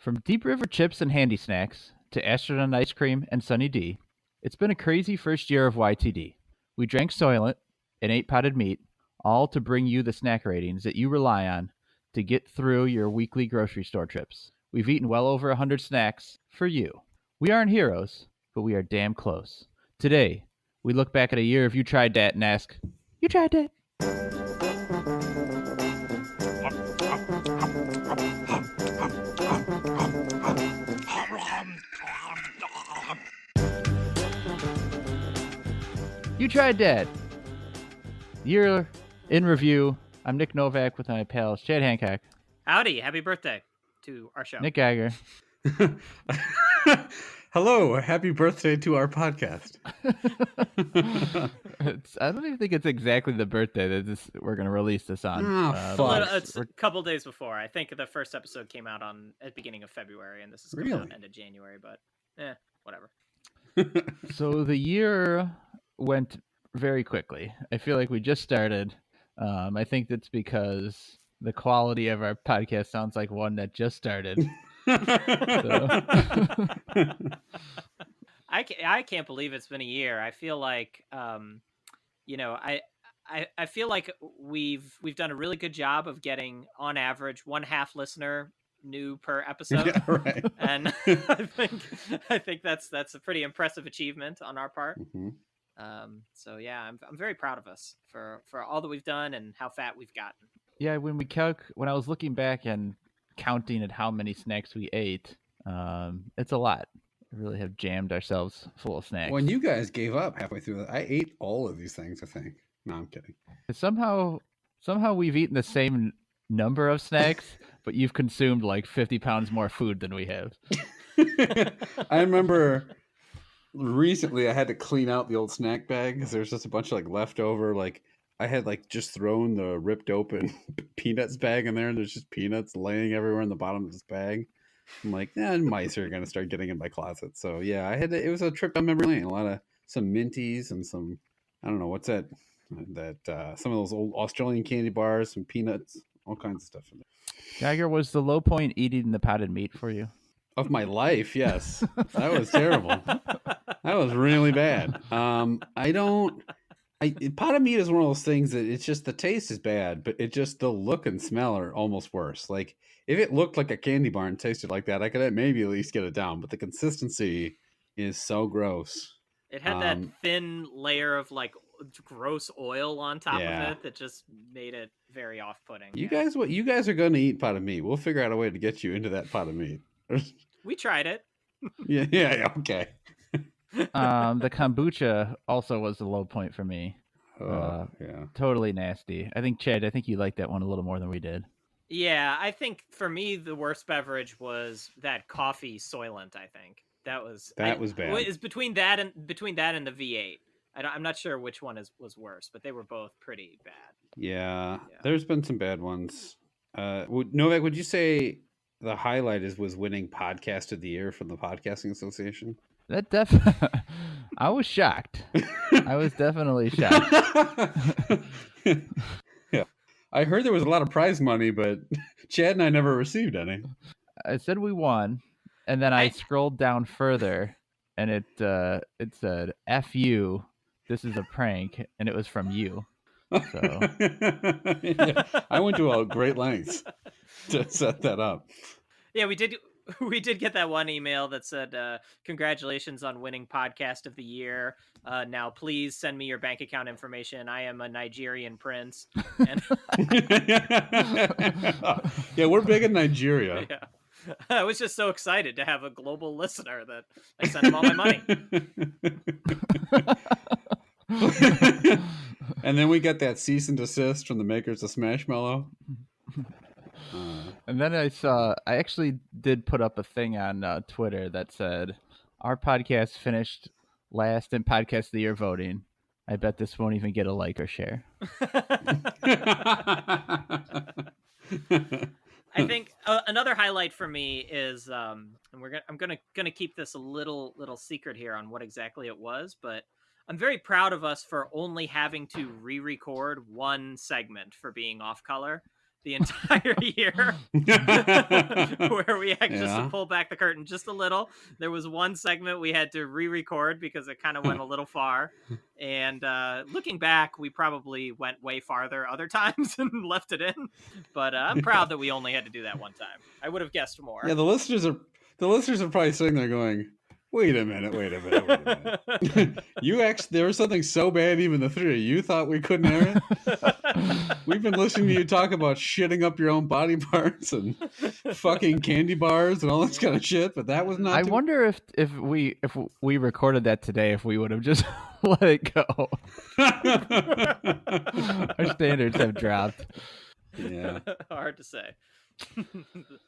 From Deep River chips and Handi-Snacks to astronaut ice cream and Sunny D, it's been a crazy first year of YTD. We drank Soylent and ate potted meat, all to bring you the snack ratings that you rely on to get through your weekly grocery store trips. We've eaten well over 100 snacks for you. We aren't heroes, but we are damn close. Today, we look back at a year of You Tried Dat and ask, You tried that? You Tried Dat. Year in review. I'm Nick Novak with my pals Chad Hancock. Howdy, happy birthday to our show. Nick Geiger. Hello, happy birthday to our podcast. I don't even think it's exactly the birthday that we're going to release this on. It's a couple days before. I think the first episode came out at the beginning of February, and this is coming out end of January, but whatever. So the year went very quickly. I feel like we just started. I think that's because the quality of our podcast sounds like one that just started. I can't believe it's been a year. I feel like I feel like we've done a really good job of getting on average 1/2 listener new per episode. Yeah, right. And I think that's a pretty impressive achievement on our part. Mm-hmm. So yeah, I'm very proud of us for all that we've done and how fat we've gotten. Yeah, when I was looking back and counting at how many snacks we ate, it's a lot. We really have jammed ourselves full of snacks. When you guys gave up halfway through, I ate all of these things, I think. No, I'm kidding. Somehow we've eaten the same number of snacks, but you've consumed like 50 pounds more food than we have. I remember recently I had to clean out the old snack bag because there's just a bunch of like leftover, like I had like just thrown the ripped open peanuts bag in there, and there's just peanuts laying everywhere in the bottom of this bag. I'm like, mice are gonna start getting in my closet. So yeah, it was a trip down memory lane. Some minties and some, I don't know what's that some of those old Australian candy bars, some peanuts, all kinds of stuff in there. Geiger, was the low point eating the potted meat for you? Of my life, yes. That was terrible. That was really bad. Potted meat is one of those things that it's just the taste is bad, but the look and smell are almost worse. Like if it looked like a candy bar and tasted like that, I could maybe at least get it down. But the consistency is so gross. It had that thin layer of like gross oil on top of it that just made it very off-putting. You guys are going to eat potted meat. We'll figure out a way to get you into that potted meat. We tried it. Yeah, okay. The kombucha also was the low point for me. Yeah. Totally nasty. I think, Chad, you liked that one a little more than we did. Yeah, I think for me the worst beverage was that coffee Soylent. I think that was bad. It's between that and the V8. I'm not sure which one was worse, but they were both pretty bad. Yeah. There's been some bad ones. Novak, would you say the highlight was winning Podcast of the Year from the Podcasting Association? I was shocked. I was definitely shocked. Yeah. I heard there was a lot of prize money, but Chad and I never received any. I said we won, and then I scrolled down further, and it said, F you, this is a prank, and it was from you. So yeah, I went to great lengths to set that up. Yeah, we did get that one email that said, congratulations on winning Podcast of the Year. Now, please send me your bank account information. I am a Nigerian prince. And yeah, we're big in Nigeria. Yeah. I was just so excited to have a global listener that I sent him all my money. And then we got that cease and desist from the makers of Smashmallow. And then I actually did put up a thing on Twitter that said, our podcast finished last in Podcast of the Year voting. I bet this won't even get a like or share. I think another highlight for me is, and I'm gonna keep this a little secret here on what exactly it was, but I'm very proud of us for only having to re-record one segment for being off color. the entire year, where we actually just pull back the curtain just a little. There was one segment we had to re-record because it kind of went a little far. And looking back, we probably went way farther other times and left it in. But I'm proud that we only had to do that one time. I would have guessed more. Yeah, the listeners are probably sitting there going, Wait a minute. There was something so bad even the three of you thought we couldn't air it? We've been listening to you talk about shitting up your own body parts and fucking candy bars and all this kind of shit, but that was not... I wonder if we recorded that today, if we would have just let it go. Our standards have dropped. Yeah. Hard to say.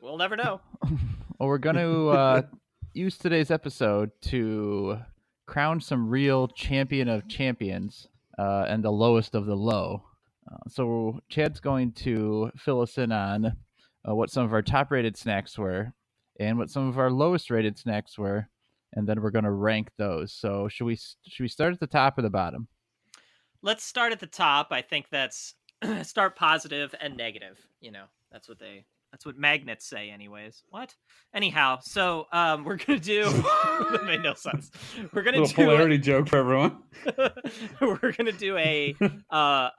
We'll never know. Well, we're going to... use today's episode to crown some real champion of champions and the lowest of the low. So Chad's going to fill us in on what some of our top rated snacks were and what some of our lowest rated snacks were, and then we're going to rank those. So should we start at the top or the bottom? Let's start at the top. I think that's start positive and negative. That's what magnets say anyways. What? Anyhow, so we're going to do... that made no sense. We're going to do... polarity joke for everyone. We're going to do a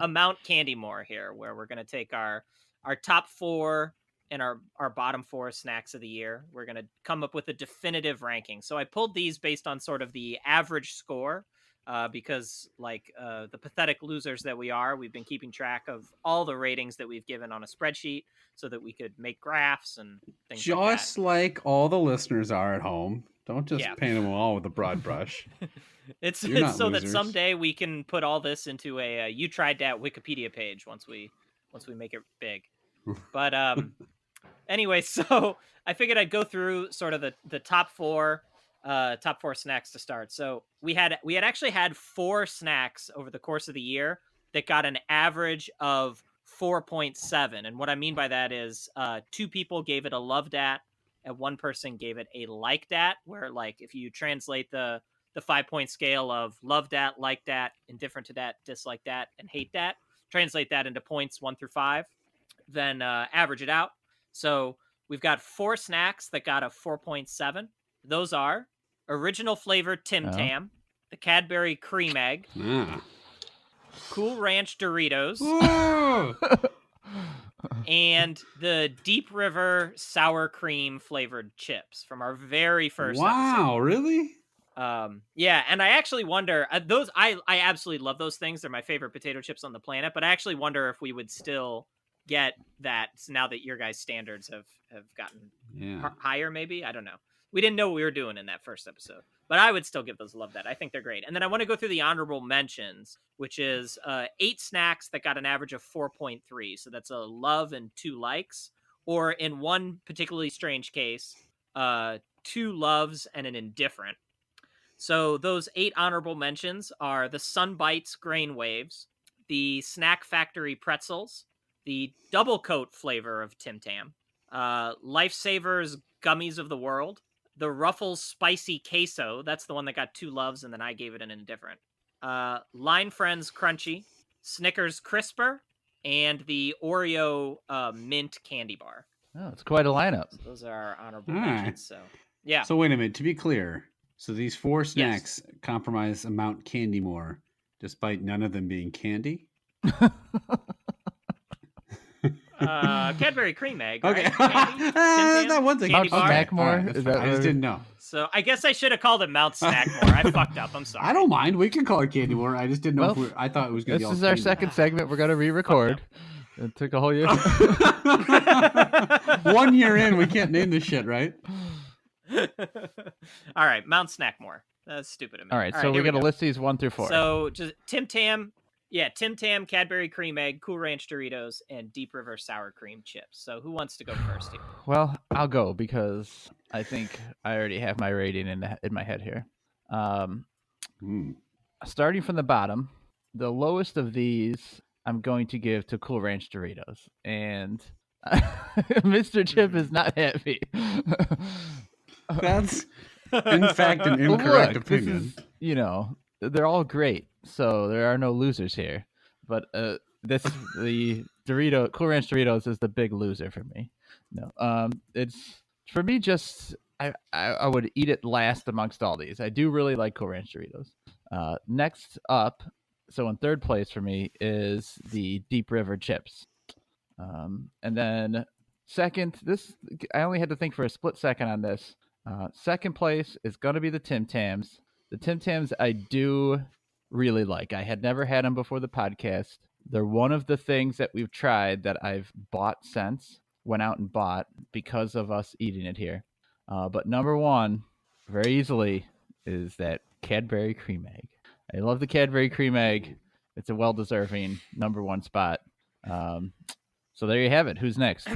Mount Candymore here, where we're going to take our top 4 and our bottom 4 snacks of the year. We're going to come up with a definitive ranking. So I pulled these based on sort of the average score, because the pathetic losers that we are, we've been keeping track of all the ratings that we've given on a spreadsheet so that we could make graphs and things like that. Just like all the listeners are at home. Don't just paint them all with a broad brush. It's so losers. That someday we can put all this into a You Tried Dat Wikipedia page once we make it big. But anyway, so I figured I'd go through sort of the top 4 snacks to start. So we had actually had 4 snacks over the course of the year that got an average of 4.7. And what I mean by that is 2 people gave it a love dat and 1 person gave it a like dat, where if you translate the 5-point scale of love dat, like dat, indifferent to dat, dislike dat, and hate dat, translate that into points 1 through 5, then average it out. So we've got 4 snacks that got a 4.7. Those are original flavored Tim Tam, the Cadbury Cream Egg, Cool Ranch Doritos, and the Deep River Sour Cream flavored chips from our very first episode. Wow, really? Yeah, and I actually wonder, those I absolutely love those things. They're my favorite potato chips on the planet, but I actually wonder if we would still get that now that your guys' standards have gotten higher, maybe. I don't know. We didn't know what we were doing in that first episode, but I would still give those a love that. I think they're great. And then I want to go through the honorable mentions, which is 8 snacks that got an average of 4.3. So that's a love and 2 likes, or in one particularly strange case, 2 loves and an indifferent. So those 8 honorable mentions are the Sunbites Grain Waves, the Snack Factory Pretzels, the Double Coat flavor of Tim Tam, Lifesavers Gummies of the World, the Ruffles Spicy Queso, that's the one that got 2 loves, and then I gave it an indifferent. Line Friends Crunchy, Snickers Crisper, and the Oreo Mint Candy Bar. Oh, it's quite a lineup. So those are our honorable mentions. So, yeah. So wait a minute, to be clear, so these 4 snacks compromise a Mount Candymore, despite none of them being candy? Cadbury Cream Egg. Right? Okay, that one thing. Mount Snackmore. Is that I just didn't know. So I guess I should have called it Mount Snackmore. I fucked up. I'm sorry. I don't mind. We can call it Candymore. I just didn't know. I thought it was going to be. This is our second segment. We're going to re-record. It took a whole year. 1 year in, we can't name this shit, right? All right, Mount Snackmore. That's stupid of me. All right, so we got to list these 1 through 4. So just Tim Tam. Yeah, Tim Tam, Cadbury Cream Egg, Cool Ranch Doritos, and Deep River Sour Cream Chips. So who wants to go first here? Well, I'll go because I think I already have my rating in my head here. Starting from the bottom, the lowest of these I'm going to give to Cool Ranch Doritos. And Mr. Chip is not happy. That's, in fact, an incorrect opinion. They're all great. So there are no losers here. But the Dorito Cool Ranch Doritos is the big loser for me. No, it's for me just I would eat it last amongst all these. I do really like Cool Ranch Doritos. Next up, so in third place for me is the Deep River chips. And then second, I only had to think for a split second on this. Second place is going to be the Tim Tams. The Tim Tams I do really like. I had never had them before the podcast. They're one of the things that we've tried that I've bought since, went out and bought because of us eating it here. But number one, very easily, is that Cadbury cream egg. I love the Cadbury cream egg. It's a well-deserving number one spot. So there you have it. Who's next?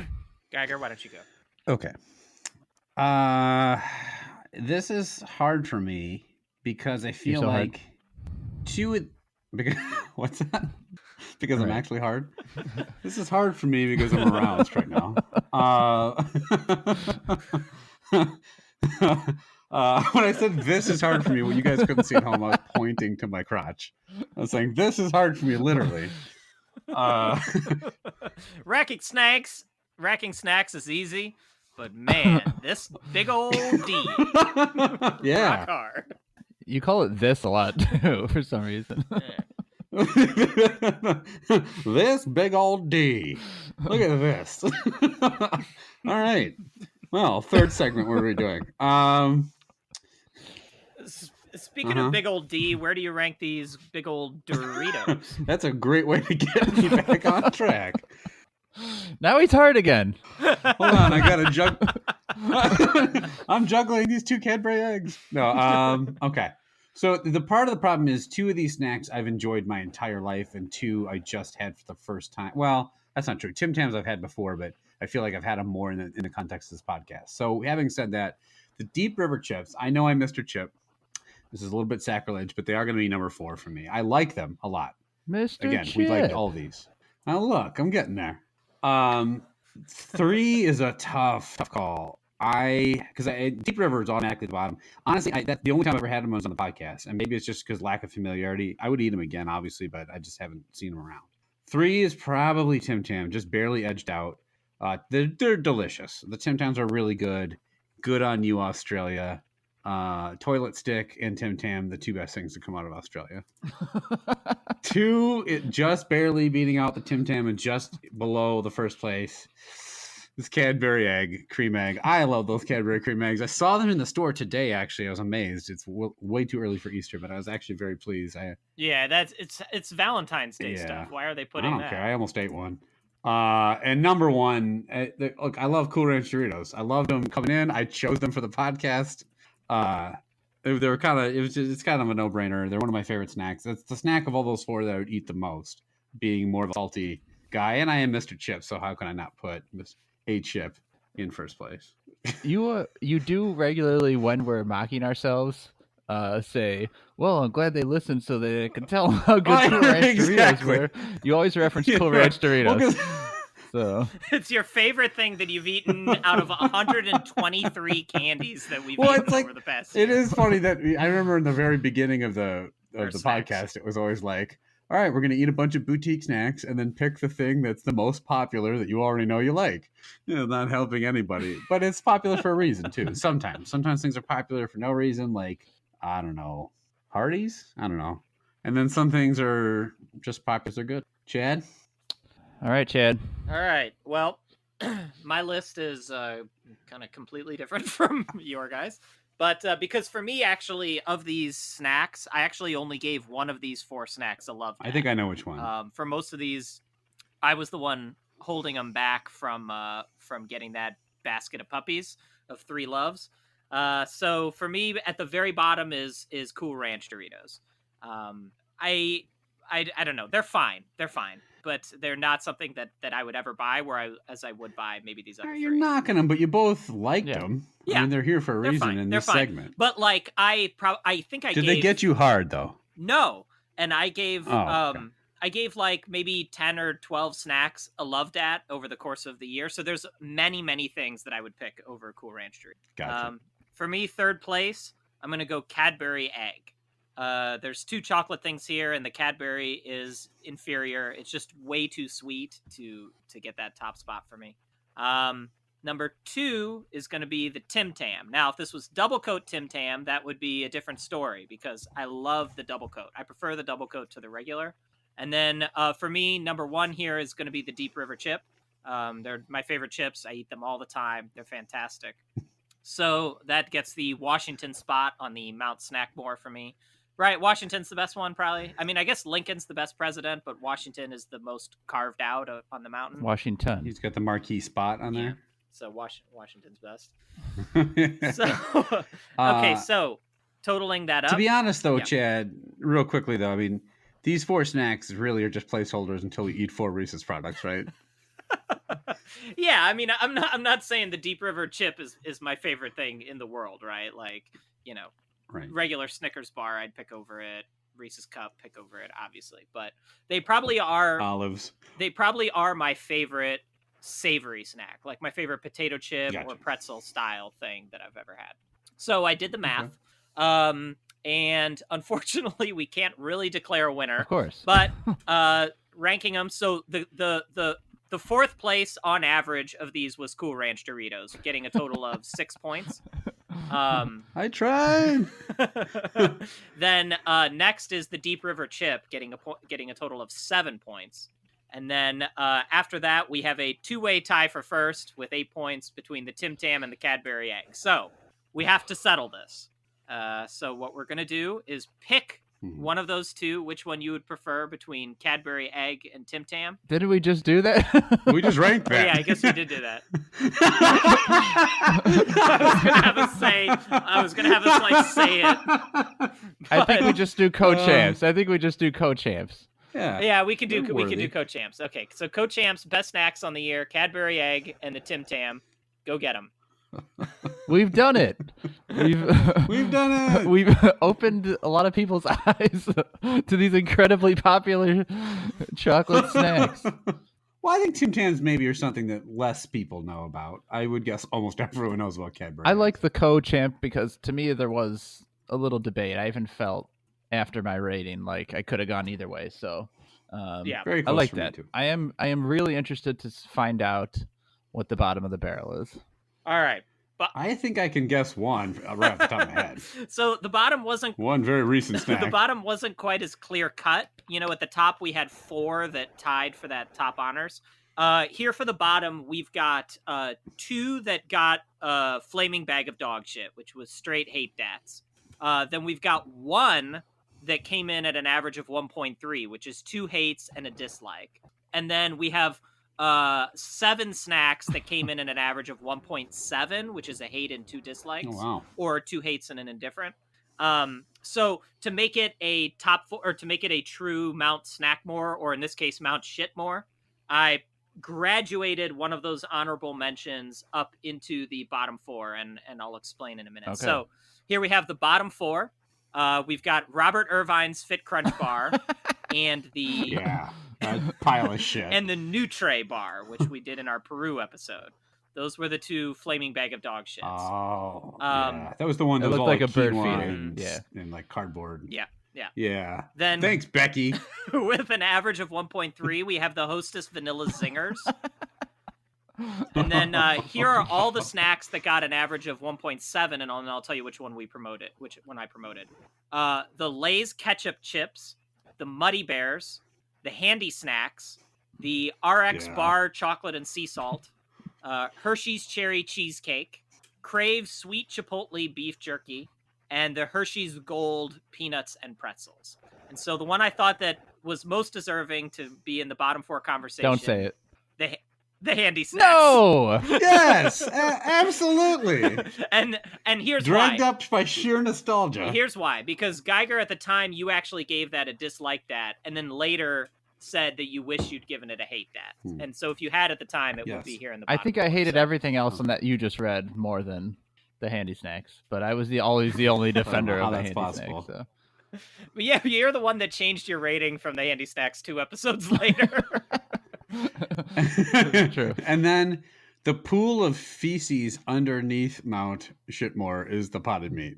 Geiger, why don't you go? Okay. This is hard for me because I feel like because what's that? Because I'm actually hard. This is hard for me because I'm aroused right now. When I said this is hard for me, well, you guys couldn't see at home. I was pointing to my crotch. I was saying this is hard for me, literally. Racking snacks is easy, but man, this big old D. Yeah. Rock hard. You call it this a lot too, for some reason. This big old D. Look at this. All right. Well, third segment. What are we doing? Speaking of big old D, where do you rank these big old Doritos? That's a great way to get me back on track. Now he's hard again. Hold on, I gotta I'm juggling these two Cadbury eggs. No, okay. So the part of the problem is 2 of these snacks I've enjoyed my entire life, and 2 I just had for the first time. Well, that's not true. Tim Tams I've had before, but I feel like I've had them more in the context of this podcast. So having said that, the Deep River chips, I know I'm Mr. Chip. This is a little bit sacrilege, but they are going to be number 4 for me. I like them a lot. Mr. Again, Chip. we liked all these. Now look, I'm getting there. 3 is a tough call. Because Deep River is automatically the bottom. Honestly, that's the only time I've ever had them was on the podcast, and maybe it's just because lack of familiarity. I would eat them again, obviously, but I just haven't seen them around. 3 is probably Tim Tam, just barely edged out. They're delicious. The Tim Tams are really good. Good on you, Australia. Toilet Stick and Tim Tam, the 2 best things to come out of Australia. 2, it just barely beating out the Tim Tam and just below the first place. This Cadbury cream egg. I love those Cadbury cream eggs. I saw them in the store today, actually. I was amazed. It's way too early for Easter, but I was actually very pleased. It's Valentine's Day stuff. Why are they putting that? I don't care. I almost ate one. And number 1, look, I love Cool Ranch Doritos. I loved them coming in. I chose them for the podcast. They were it's kind of a no-brainer. They're one of my favorite snacks. It's the snack of all those 4 that I would eat the most, being more of a salty guy. And I am Mr. Chip, so how can I not put a chip in first place? You do regularly, when we're mocking ourselves, say, well, I'm glad they listened so they can tell how good Cool Ranch Doritos were. You always reference Cool Ranch Doritos. So it's your favorite thing that you've eaten out of 123 candies that we've eaten over the past year. It is funny that I remember in the very beginning of the podcast, it was always like, all right, we're going to eat a bunch of boutique snacks and then pick the thing that's the most popular that you already know you like. Not helping anybody, but it's popular for a reason too. Sometimes things are popular for no reason. Like, I don't know, Hardee's. I don't know. And then some things are just popular. They're good. Chad. All right, Chad. All right. Well, my list is kind of completely different from your guys. But because for me, actually, of these snacks, I actually only gave one of these 4 snacks a love. I think I know which one. For most of these, I was the one holding them back from getting that basket of puppies of 3 loves. So for me, at the very bottom is Cool Ranch Doritos. I don't know. They're fine. But they're not something that I would ever buy, as I would buy maybe these other. You're knocking them, but you both liked them. Yeah, I mean, they're here for a reason in this segment. But like, I think I did they get you hard though? No, and I gave I gave like maybe 10 or 12 snacks a love dat over the course of the year. So there's many things that I would pick over Cool Ranch Doritos. Gotcha. For me, third place, I'm gonna go Cadbury egg. There's 2 chocolate things here, and the Cadbury is inferior. It's just way too sweet to get that top spot for me. Number 2 is going to be the Tim Tam. Now, if this was double coat Tim Tam, that would be a different story because I love the double coat. I prefer the double coat to the regular. And then for me, number 1 here is going to be the Deep River chip. They're my favorite chips. I eat them all the time. They're fantastic. So that gets the Washington spot on the Mount Snackmore for me. Right, Washington's the best one, probably. I mean, I guess Lincoln's the best president, but Washington is the most carved out on the mountain. Washington. He's got the marquee spot on there. So Washington's best. Okay, so totaling that up. To be honest, though, Chad, real quickly, though, I mean, these 4 snacks really are just placeholders until we eat 4 Reese's products, right? Yeah, I mean, I'm not saying the Deep River chip is my favorite thing in the world, right? Like, right. Regular Snickers bar, I'd pick over it. Reese's Cup, pick over it, obviously. But they probably are olives. They probably are my favorite savory snack, like my favorite potato chip or pretzel style thing that I've ever had. So I did the math. Okay. And unfortunately we can't really declare a winner. Of course. But ranking them, so the 4th place on average of these was Cool Ranch Doritos, getting a total of 6 points. I tried. Then next is the Deep River chip, getting a total of 7 points. And then after that, we have a 2-way tie for first with 8 points between the Tim Tam and the Cadbury Egg. So we have to settle this. So what we're going to do is pick one of those 2, which one you would prefer between Cadbury Egg and Tim Tam. Didn't we just do that? We just ranked that. Yeah, I guess we did do that. I was going to have us say it. But... I think we just do co-champs. Yeah, we can do co-champs. Okay, so co-champs, best snacks on the year, Cadbury Egg and the Tim Tam. Go get them. We've done it. We've done it. We've opened a lot of people's eyes to these incredibly popular chocolate snacks. Well, I think Tim Tams maybe are something that less people know about. I would guess almost everyone knows about Cadbury. I like the co-champ because to me there was a little debate. I even felt after my rating like I could have gone either way. So very close. I like that. I am really interested to find out what the bottom of the barrel is. All right. But I think I can guess one right off the top of my head. So the bottom wasn't... One very recent snack. The bottom wasn't quite as clear cut. At the top we had 4 that tied for that top honors. Here for the bottom, we've got 2 that got a flaming bag of dog shit, which was straight hate dats. Then we've got 1 that came in at an average of 1.3, which is 2 hates and a dislike. And then we have 7 snacks that came in at an average of 1.7, which is a hate and 2 dislikes. Oh, wow. Or 2 hates and an indifferent. So to make it a top 4, or to make it a true Mount Snackmore, or in this case Mount Shitmore, I graduated one of those honorable mentions up into the bottom 4, and I'll explain in a minute. Okay. So here we have the bottom 4. We've got Robert Irvine's Fit Crunch Bar and the pile of shit, and the Nutray Bar, which we did in our Peru episode. Those were the 2 flaming bag of dog shits. Oh, that was the one that looked was like all a bird feeder, and like cardboard. Yeah. Then thanks, Becky. With an average of 1.3, we have the Hostess Vanilla Zingers. And then here are all the snacks that got an average of 1.7, and I'll tell you which one I promoted. The Lay's Ketchup Chips, the Muddy Bears, the Handi-Snacks, the RX Bar Chocolate and Sea Salt, Hershey's Cherry Cheesecake, Crave Sweet Chipotle Beef Jerky, and the Hershey's Gold Peanuts and Pretzels. And so the one I thought that was most deserving to be in the bottom 4 conversation... Don't say it. The Handi-Snacks. No! Yes! Absolutely! And here's why. Dragged why. up by sheer nostalgia. Here's why. Because Geiger, at the time, you actually gave that a dislike that, and then later said that you wish you'd given it a hate that. And so if you had at the time, it would be here in the bottom. I think I hated everything else on that you just read more than the Handi-Snacks, but I was always the only defender of the Handi-Snacks. So. But yeah, you're the one that changed your rating from the Handi-Snacks 2 episodes later. True. And then the pool of feces underneath Mount Shitmore is the potted meat.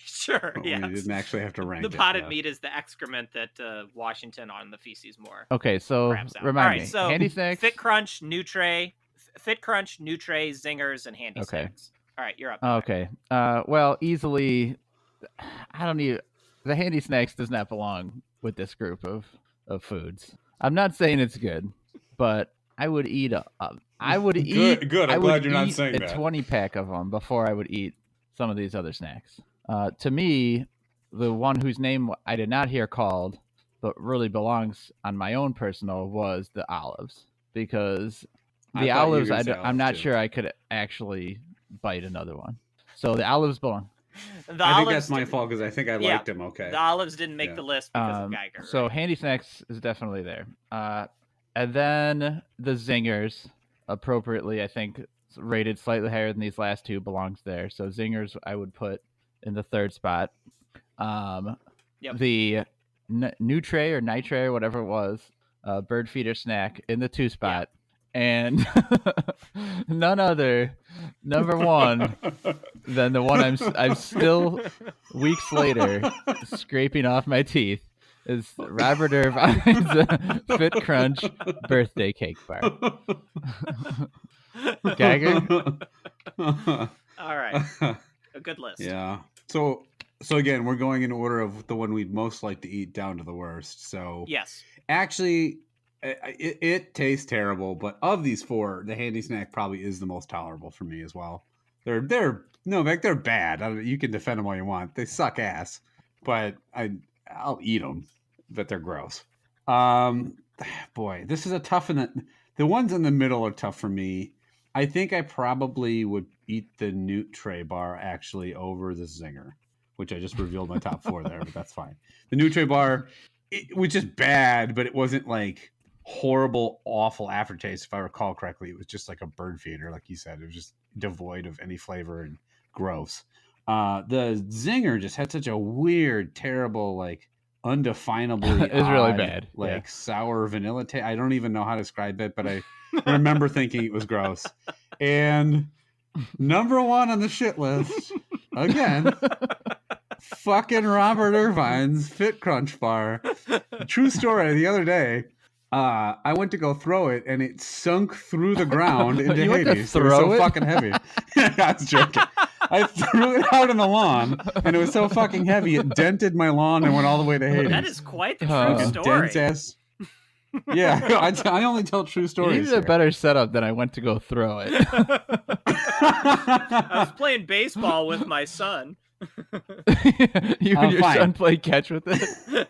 Sure, yeah. We didn't actually have to rank the potted meat is the excrement that Washington on the Feces More. Okay, so remind me. So Handi-Snacks, Fit Crunch, Nutray, Zingers, and Handi-Snacks. All right, you're up. Okay. Well, easily, I don't need the Handi-Snacks does not belong with this group of foods. I'm not saying it's good, but I would eat Good. I'm glad you're not saying that. A 20-pack of them before I would eat some of these other snacks. To me, the one whose name I did not hear called, but really belongs on my own personal, was the olives, because the olives, I'm not sure I could actually bite another one. So the olives belong. I think that's my fault because I think I liked them. Okay. The olives didn't make the list because of Geiger. So Handi-Snacks is definitely there. And then the Zingers, appropriately, I think, rated slightly higher than these last two, belongs there. So Zingers I would put in the third spot. The Nutray or Nitray or whatever it was, bird feeder snack in the 2 spot. Yep. And none other, number one, than the one I'm still weeks later scraping off my teeth, is Robert Irvine's Fit Crunch birthday cake bar. Geiger? All right. A good list. Yeah. So again, we're going in order of the one we'd most like to eat down to the worst. So yes. Actually, it tastes terrible, but of these 4, the Handi-Snack probably is the most tolerable for me as well. They're bad. You can defend them all you want. They suck ass, but I'll eat them. But they're gross. Boy, this is a tough one. The ones in the middle are tough for me. I think I probably would eat the Nutray bar actually over the Zinger, which I just revealed my top 4 there, but that's fine. The Nutray bar, it was just bad, but it wasn't like horrible, awful aftertaste. If I recall correctly, it was just like a bird feeder, like you said. It was just devoid of any flavor and gross. The Zinger just had such a weird, terrible, like undefinably it was really bad, like sour vanilla taste. I don't even know how to describe it, but I remember thinking it was gross. And number 1 on the shit list again, fucking Robert Irvine's Fit Crunch bar. True story. The other day, I went to go throw it, and it sunk through the ground into Hades. It was so fucking heavy. I was joking. I threw it out on the lawn, and it was so fucking heavy, it dented my lawn and went all the way to Hades. That is quite the true story. Dense yeah, I only tell true stories. You needed a better setup than I went to go throw it. I was playing baseball with my son. You and your son played catch with it?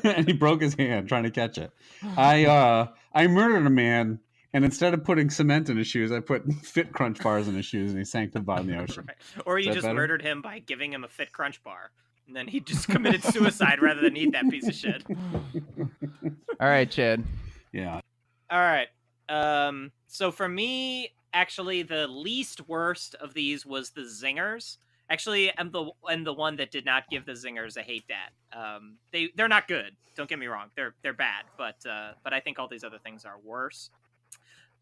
And he broke his hand trying to catch it. I murdered a man, and instead of putting cement in his shoes, I put Fit Crunch bars in his shoes, and he sank to the bottom of the ocean. Right. Or you just murdered him by giving him a Fit Crunch bar, and then he just committed suicide rather than eat that piece of shit. All right, Chad. Yeah. All right. So for me, actually, the least worst of these was the Zingers. Actually, I'm the one that did not give the Zingers a hate dat. They're not good. Don't get me wrong. They're bad, but I think all these other things are worse.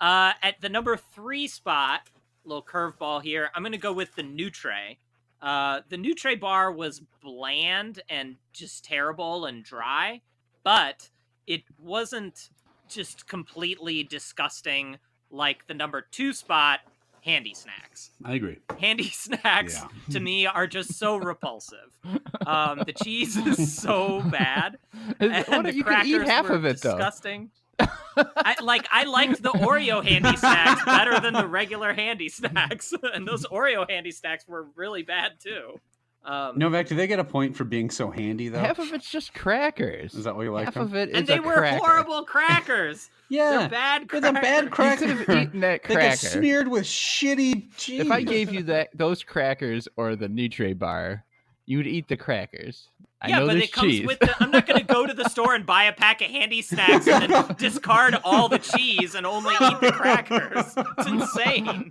At the number 3 spot, little curveball here, I'm gonna go with the Nutray. The Nutray bar was bland and just terrible and dry, but it wasn't just completely disgusting like the number 2 spot, Handi-Snacks. I agree. Handi-Snacks to me are just so repulsive. The cheese is so bad. You can eat half of it, disgusting. I liked the Oreo Handi-Snacks better than the regular Handi-Snacks, and those Oreo Handi-Snacks were really bad too. Novak, do they get a point for being so handy though? Half of it's just crackers. Is that what you like? Half of it is and they were horrible crackers. Yeah, they're bad crackers. It's a bad cracker. You could have eaten that cracker. They get smeared with shitty cheese. If I gave you those crackers or the Nutray bar, you would eat the crackers. I know but it comes with I'm not going to go to the store and buy a pack of Handi-Snacks and then discard all the cheese and only eat the crackers. It's insane.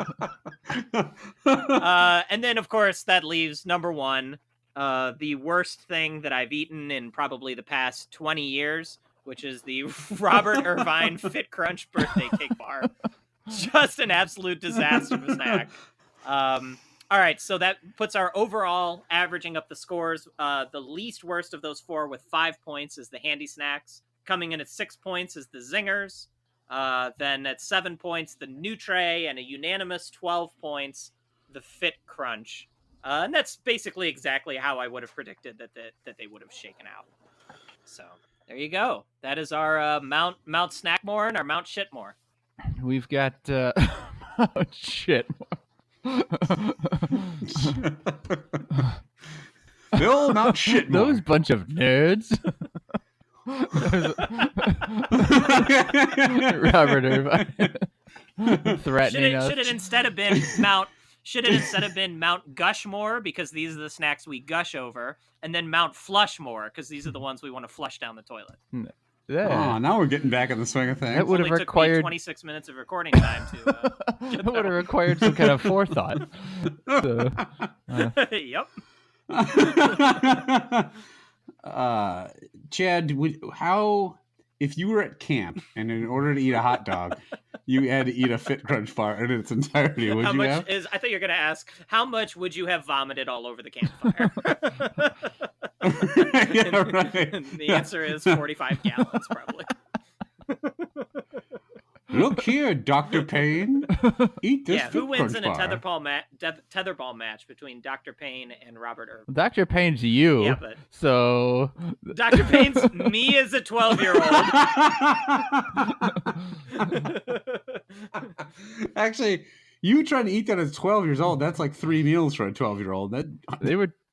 And then, of course, that leaves number 1, the worst thing that I've eaten in probably the past 20 years, which is the Robert Irvine Fit Crunch birthday cake bar. Just an absolute disaster of a snack. All right, so that puts our overall averaging up the scores. The least worst of those 4 with 5 points is the Handi-Snacks. Coming in at 6 points is the Zingers. Then at 7 points, the New Tray, and a unanimous 12 points, the Fit Crunch. And that's basically exactly how I would have predicted that they would have shaken out. So there you go. That is our Mount Snackmore and our Mount Shitmore. We've got Mount Shitmore. Bill, Mount Shitmore. Those bunch of nerds. Robert Irvine threatening us. Should it instead have been Mount Gushmore, because these are the snacks we gush over, and then Mount Flushmore, because these are the ones we want to flush down the toilet. Yeah. Oh, now we're getting back in the swing of things. That would have required 26 minutes of recording time to. That would have required some kind of forethought. So, Yep. Chad, if you were at camp and in order to eat a hot dog, you had to eat a Fit Crunch bar in its entirety, I thought you were going to ask, how much would you have vomited all over the campfire? Yeah, right. And the answer is 45 gallons, probably. Look here, Dr. Payne. Eat this. Yeah, who wins in a bar. tetherball match between Dr. Payne and Robert Irvine? Dr. Payne's you. Yeah, but so Dr. Payne's me as a 12-year-old. Actually, you trying to eat that as 12 years old, that's like 3 meals for a 12-year-old.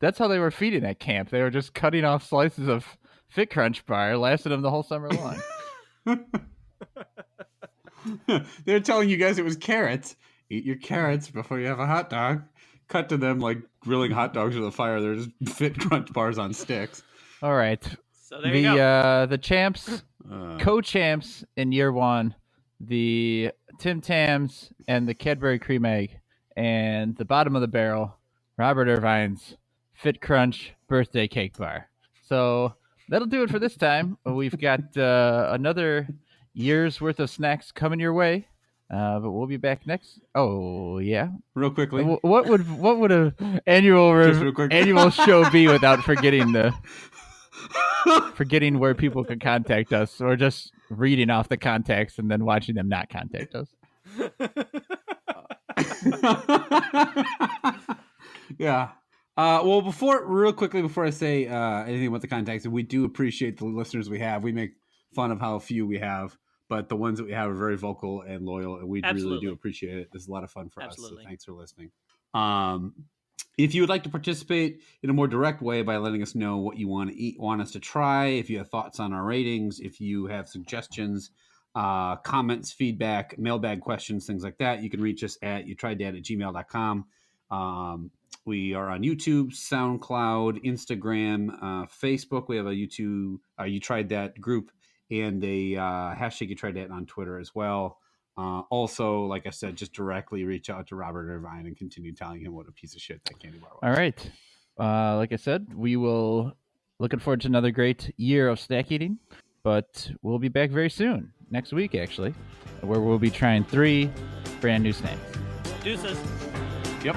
That's how they were feeding at camp. They were just cutting off slices of Fit Crunch bar, lasted them the whole summer long. They're telling you guys it was carrots. Eat your carrots before you have a hot dog. Cut to them like grilling hot dogs with a fire. They're just Fit Crunch bars on sticks. All right. So there you go. The champs, co-champs in year 1, the Tim Tams and the Cadbury Cream Egg, and the bottom of the barrel, Robert Irvine's Fit Crunch birthday cake bar. So that'll do it for this time. We've got another year's worth of snacks coming your way, but we'll be back next. Oh yeah, real quickly. What would a annual show be without forgetting where people can contact us, or just reading off the contacts and then watching them not contact us? Yeah. Well, before I say anything about the contacts, we do appreciate the listeners we have. We make fun of how few we have, but the ones that we have are very vocal and loyal, and we really do appreciate it. It's a lot of fun for us, so thanks for listening. If you would like to participate in a more direct way by letting us know what you want to eat, want us to try, if you have thoughts on our ratings, if you have suggestions, comments, feedback, mailbag questions, things like that, you can reach us at youtrydat@gmail.com. We are on YouTube, SoundCloud, Instagram, Facebook. We have a You Tried Dat group, and a hashtag You Tried Dat on Twitter as well. Also, like I said, just directly reach out to Robert Irvine and continue telling him what a piece of shit that candy bar was. All right. Like I said, we will looking forward to another great year of snack eating, but we'll be back very soon, next week actually, where we'll be trying 3 brand new snacks. Deuces. Yep.